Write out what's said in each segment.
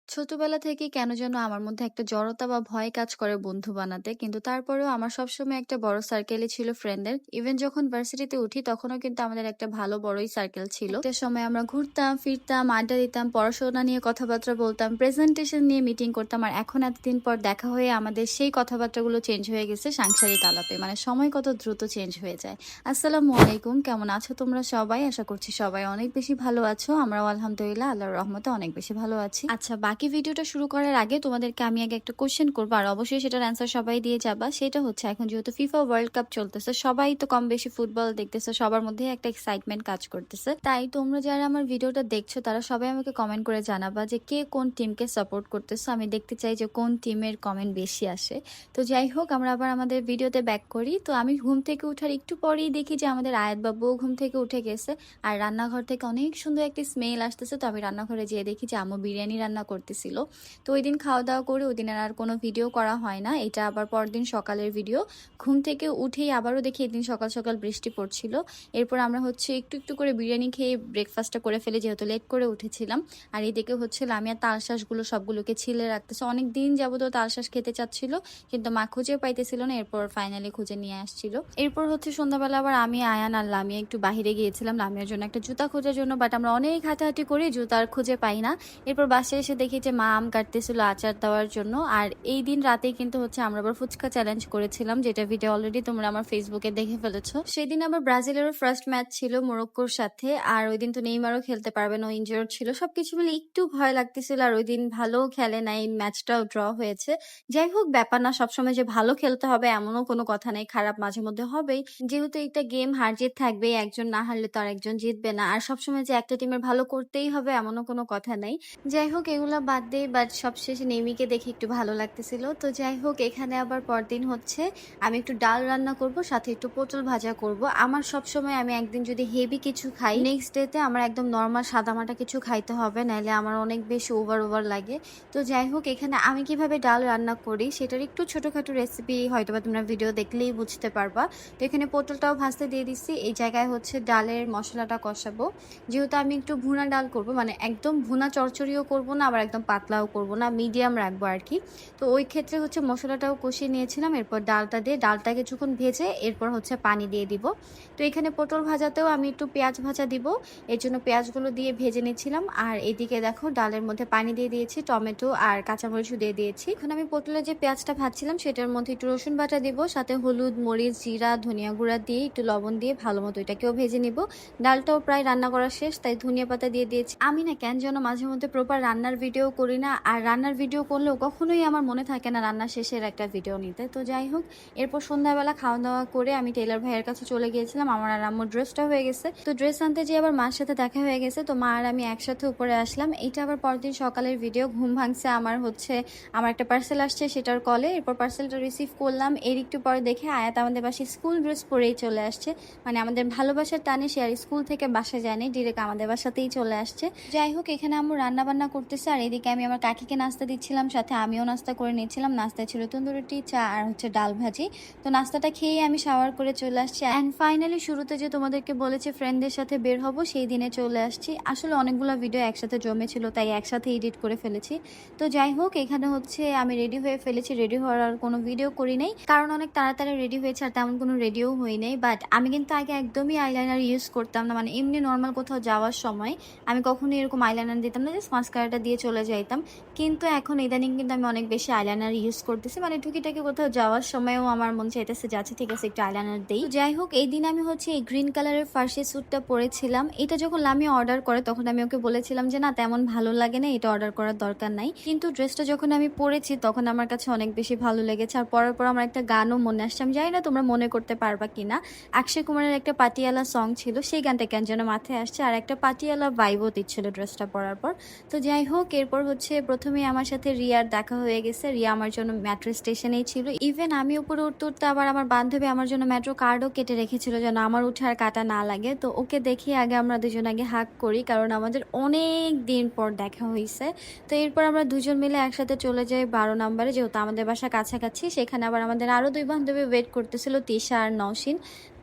ছোটবেলা থেকেই কেন যেন আমার মধ্যে একটা জড়তা বা ভয় কাজ করে বন্ধু বানাতে। কিন্তু তারপরেও আমার সবসময় একটা বড় সার্কেলই ছিল ফ্রেন্ডের। ইভেন যখন ভার্সিটিতে উঠি তখনও কিন্তু আমাদের একটা ভালো বড়ই সার্কেল ছিল। একটা সময় আমরা ঘুরতাম, ফিরতাম, আড্ডা দিতাম, পড়াশোনা নিয়ে কথাবার্তা বলতাম, প্রেজেন্টেশন নিয়ে মিটিং করতাম। আর এখন এতদিন পর দেখা হয়ে আমাদের সেই কথাবার্তাগুলো চেঞ্জ হয়ে গেছে সাংসারিক আলাপে। মানে সময় কত দ্রুত চেঞ্জ হয়ে যায়। আসসালামু আলাইকুম, কেমন আছো তোমরা সবাই? আশা করছি সবাই অনেক বেশি ভালো আছো। আমরাও আলহামদুলিল্লাহ আল্লাহর রহমতে অনেক বেশি ভালো আছি। আচ্ছা, বাকি ভিডিওটা শুরু করার আগে তোমাদেরকে আমি আগে একটা কোশ্চেন করবো, আর অবশ্যই সেটার অ্যান্সার সবাই দিয়ে যাবা। সেটা হচ্ছে, এখন যেহেতু ফিফা ওয়ার্ল্ড কাপ চলতেছে, সবাই তো কম বেশি ফুটবল দেখতেছে, সবার মধ্যে একটা এক্সাইটমেন্ট কাজ করতেছে। তাই তোমরা যারা আমার ভিডিওটা দেখছো তারা সবাই আমাকে কমেন্ট করে জানাবা যে কে কোন টিমকে সাপোর্ট করতেছো। আমি দেখতে চাই যে কোন টিমের কমেন্ট বেশি আসে। তো যাই হোক, আমরা আবার আমাদের ভিডিওতে ব্যাক করি। তো আমি ঘুম থেকে উঠার একটু পরেই দেখি যে আমাদের আয়াত বাবুও ঘুম থেকে উঠে গেছে, আর রান্নাঘর থেকে অনেক সুন্দর একটি স্মেল আসতেছে। তো আমি রান্নাঘরে যেয়ে দেখি যে আম্মু বিরিয়ানি রান্না করতেছিল। তো ওই দিন খাওয়া দাওয়া করে ওই দিন আর কোনো ভিডিও করা হয় না। এটা আবার পরদিন সকালের ভিডিও। ঘুম থেকে উঠেই আবারও দেখি এদিন সকাল সকাল বৃষ্টি পড়ছিল। এরপর আমরা হচ্ছে একটু একটু করে বিরিয়ানি খেয়ে ব্রেকফাস্টটা করে ফেলে, যেহেতু লেট করে উঠেছিলাম। আর এইদিকে হচ্ছে লামিয়া তালশাঁসগুলো সবগুলোকে ছিলে রাখতেছে। অনেক দিন যাবত তালশাঁস খেতে চাচ্ছিল, কিন্তু মা খুঁজে পাইতেছিল না। এরপর ফাইনালি খুঁজে নিয়ে আসছিল। এরপর হচ্ছে সন্ধ্যাবেলা আবার আমি, আয়ান আর লামিয়া একটু বাহিরে গিয়েছিলাম লামিয়ার জন্য একটা জুতা খোঁজার জন্য, বাট আমরা অনেক হাঁটাহাঁটি করি, জুতা আর খুঁজে পাই না। এরপর বাসায় এসে দেখি যে মা আম কাটতেছিল আচার দেওয়ার জন্য। আর এই দিন রাতেই কিন্তু হচ্ছে আমরা আবার ফুচকা চ্যালেঞ্জ করেছিলাম, যেটা ভিডিও অলরেডি তোমরা আমার ফেসবুকে দেখে ফেলেছো। সেদিন আবার ব্রাজিলেরও ফার্স্ট ম্যাচ ছিল মরক্কোর সাথে। আর ওই দিন তো নেইমারও খেলতে পারবে না, ইনজিওর্ড ছিল। সবকিছু মিলে একটু ভয় লাগতেছিল। আর ওই দিন ভালো খেলে নাই, ম্যাচটাও ড্র হয়েছে। যাই হোক, ব্যাপার না, সবসময় যে ভালো খেলতে হবে এমনও কোনো কথা নেই, খারাপ মাঝে মধ্যে হবেই। যেহেতু একটা গেম হার জিত থাকবে, একজন না হারলে তো আর একজন জিতবে না। আর সবসময় যে একটা টিমের ভালো করতেই হবে এমনও কোনো কথা নেই। যাই হোক, এগুলা বাদ দেই, বাট সবশেষে নেমিকে দেখে একটু ভালো লাগতেছিল। তো যাই হোক, এখানে আবার পরদিন হচ্ছে আমি একটু ডাল রান্না করব, সাথে একটু পটল ভাজা করব। আমার সব সময় আমি একদিন যদি হেভি কিছু খাই, নেক্সট ডেতে আমার একদম নর্মাল সাদামাটা কিছু খাইতে হবে, নাহলে আমার অনেক বেশি ওভার ওভার লাগে। তো যাই হোক, এখানে আমি কিভাবে ডাল রান্না করি সেটার একটু ছোটখাটো রেসিপি হয়তোবা তোমরা ভিডিও দেখলেই বুঝতে পারবা। তো এখানে পটলটাও ভাজতে দিয়ে দিচ্ছি। এই জায়গায় হচ্ছে ডালের মশলাটা কষাবো। যেহেতু আমি একটু ভুনা ডাল করব, মানে একদম ভুনা চচ্চড়িও করব না, আবার একদম পাতলাও করব না, মিডিয়াম রাখবো আর কি। তো ওই ক্ষেত্রে হচ্ছে মশলাটাও কষিয়ে নিয়েছিলাম। এরপর ডালটা দিয়ে ডালটা কিছুক্ষণ ভেজে এরপর হচ্ছে পানি দিয়ে দিব। তো এখানে পটল ভাজাতেও আমি একটু পেঁয়াজ ভাজা দিব, এর জন্য পেঁয়াজগুলো দিয়ে ভেজে নিচ্ছিলাম। আর এদিকে দেখো ডালের মধ্যে পানি দিয়ে দিয়েছি, টমেটো আর কাঁচামরিচও দিয়ে দিয়েছি। এখন আমি পটলের যে পেঁয়াজটা ভাজছিলাম সেটার মধ্যে একটু রসুন বাটা দিব, সাথে হলুদ, মরিচ, জিরা, ধনিয়া গুঁড়া দিয়ে একটু লবণ দিয়ে ভালো মতো এটাকেও ভেজে নিব। ডালটাও প্রায় রান্না করা শেষ, তাই ধনিয়া পাতা দিয়ে দিয়েছি। আমি না কেন যেন মাঝে মধ্যে প্রপার রান্নার ভিডিও করি না, আর রান্নার ভিডিও করলেও কখনোই আমার মনে থাকে না রান্না শেষের একটা ভিডিও নিতে। তো যাই হোক, এরপর সন্ধ্যাবেলা খাওয়া দাওয়া করে আমি টেলার ভাইয়ের কাছে চলে গিয়েছিলাম। আমার আর আম্মুর ড্রেসটা হয়ে গেছে, তো ড্রেস আনতে যেয়ে আবার মার সাথে দেখা হয়ে গেছে। তো মা আর আমি একসাথে উপরে আসলাম। এটা আবার পরদিন সকালের ভিডিও। ঘুম ভাঙছে আমার, হচ্ছে আমার একটা পার্সেল আসছে সেটার কলে। এরপর পার্সেলটা রিসিভ করলাম। এর একটু পরে দেখে আয়াত আমাদের বাসায় স্কুল ড্রেস পরেই চলে আসছে। মানে আমাদের ভালোবাসার টানে সে আর স্কুল থেকে বাসা যায়নি, ডিরেক্ট আমাদের বাসাতেই চলে আসছে। যাই হোক, এখানে আম্মু রান্না বান্না করতেছে, আর এদিকে আমি আমার কাকিকে নাস্তা দিচ্ছিলাম, সাথে আমিও নাস্তা করে নিচ্ছিলাম। নাস্তায় ছিল তন্দুরি রুটি, চা আর হচ্ছে ডাল ভাজি। তো নাস্তাটা খেয়ে আমি শাওয়ার করে চলে আসছি। অ্যান্ড ফাইনালি শুরুতে যে তোমাদেরকে বলেছি ফ্রেন্ডদের সাথে বের হবো, সেই দিনে চলে আসছি। আসলে অনেকগুলো ভিডিও একসাথে জমেছিল, তাই একসাথে এডিট করে ফেলেছি। তো যাই হোক, এখানে হচ্ছে আমি রেডি হয়ে ফেলেছি। রেডি হওয়ার আর কোনো ভিডিও করি নাই, কারণ অনেক তাড়াতাড়ি রেডি হয়েছে আর তেমন কোনো রেডিও হই নাই। বাট আমি কিন্তু আগে একদমই আইলাইনার ইউজ করতাম না, মানে এমনি নর্মাল কোথাও যাওয়ার সময় আমি কখনোই এরকম আইলাইনার দিতাম না, জাস্ট মাস্কারাটা দিয়ে চলে যাইতাম। কিন্তু এখন ইদানিং কিন্তু আমি অনেক বেশি আইলাইনার ইউজ করতেছি, মানে টুকিটাকি কোথাও যাওয়ার সময়ও আমার মন চাইতেছে যাচ্ছে, ঠিক আছে একটু আইলাইনার দেই। যাই হোক, এই দিন আমি হচ্ছে এই গ্রিন কালারের ফার্সি স্যুটটা পরেছিলাম। এটা যখন লামি অর্ডার করে তখন আমি ওকে বলেছিলাম যে না, তেমন ভালো লাগে না, এটা অর্ডার করার দরকার নাই। কিন্তু ড্রেসটা যখন আমি পরেছি তখন আমার কাছে অনেক বেশি ভালো লেগেছে। আর পরার পর আমার একটা গানও মনে আসছে, আমি জানি না তোমরা মনে করতে পারবা কিনা। অক্ষয় কুমারের একটা পাটিয়ালা সং ছিল, সেই গানটা কেন যেন মাথায় আসছে, আর একটা পাটিয়ালা ভাইবও দিচ্ছিল ড্রেসটা পরার পর। তো যাই হোক, এরপর হচ্ছে প্রথমে আমার সাথে রিয়ার দেখা হয়ে গেছে। রিয়া আমার জন্য মেট্রো স্টেশনেই ছিল। ইভেন আমি উপরে উঠতে উঠতে আবার আমার বান্ধবী আমার জন্য মেট্রো কার্ডও কেটে রেখেছিল, যেন আমার উঠে আর কাটা না লাগে। তো ওকে দেখি আগে আমরা দুজন আগে হাগ করি, কারণ আমাদের অনেক দিন পর দেখা হয়েছে। তো এরপর আমরা দুজন মিলে একসাথে চলে যাই 12 নম্বরে, যেহেতু আমাদের বাসা কাছাকাছি। সেখানে আবার আমাদের আরো দুই বান্ধবী ওয়েট করতেছিল, তিশা আর নওশিন।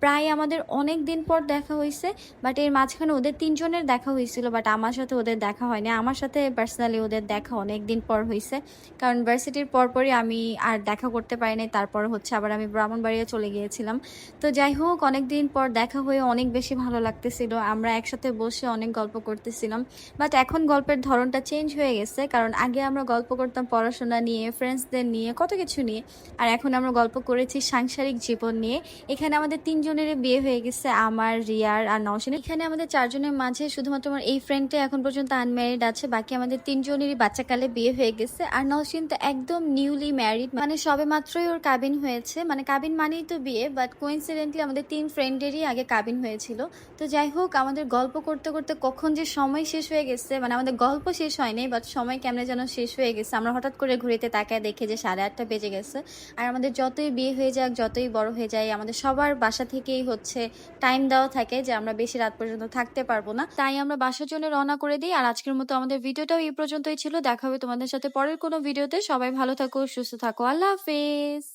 প্রায় আমাদের অনেক দিন পর দেখা হয়েছে, বাট এর মাঝখানে ওদের ৩ জনের দেখা হয়েছিল, বাট আমার সাথে ওদের দেখা হয়নি। আমার সাথে পার্সোনালি ওদের দেখা অনেক দিন পর হয়েছে, কারণ ভার্সিটির পরপরই আমি আর দেখা করতে পারি নাই। তারপর হচ্ছে আবার আমি ব্রাহ্মণবাড়িয়া চলে গিয়েছিলাম। তো যাই হোক, অনেক দিন পর দেখা হয়ে অনেক বেশি ভালো লাগতেছিল। আমরা একসাথে বসে অনেক গল্প করতেছিলাম, বাট এখন গল্পের ধরনটা চেঞ্জ হয়ে গেছে, কারণ আগে আমরা গল্প করতাম পড়াশোনা নিয়ে, ফ্রেন্ডসদের নিয়ে, কত কিছু নিয়ে। আর এখন আমরা গল্প করেছি সাংসারিক জীবন নিয়ে। এখানে আমাদের ৩ জনেরই বিয়ে হয়ে গেছে, আমার, রিয়ার আর নওশিনের। এখানে আমাদের ৪ জনের মাঝে শুধুমাত্র আমার এই ফ্রেন্ডটাই এখন পর্যন্ত আনম্যারিড আছে, বাকি আমাদের ৩ জনেরই বাচ্চাকালে বিয়ে হয়ে গেছে। আর নওশিন তো একদম নিউলি ম্যারিড, মানে সবে মাত্রই ওর কাবিন হয়েছে। মানে কাবিন মানেই তো বিয়ে, বাট কোইন্সিডেন্টলি আমাদের ৩ ফ্রেন্ডেরই আগে কাবিন হয়েছিল। তো যাই হোক, আমাদের গল্প করতে করতে কখন যে সময় শেষ হয়ে গেছে, মানে আমাদের গল্প শেষ হয়নি, বাট সময় কেমনে যেন শেষ হয়ে গেছে। আমরা হঠাৎ করে ঘুরিতে তাকায় দেখে যে 8:30 বেজে গেছে। আর আমাদের যতই বিয়ে হয়ে যাক, যতই বড় হয়ে যায়, আমাদের সবার বাসা থেকেই হচ্ছে টাইম দেওয়া থাকে যে আমরা বেশি রাত পর্যন্ত থাকতে পারবো না, তাই আমরা বাসার জন্য রওনা করে দিই। আর আজকের মতো আমাদের ভিডিওটাও এই পর্যন্তই ছিল। দেখা হবে তোমাদের সাথে পরের কোনো ভিডিওতে। সবাই ভালো থাকো, সুস্থ থাকো, আল্লাহ হাফেজ।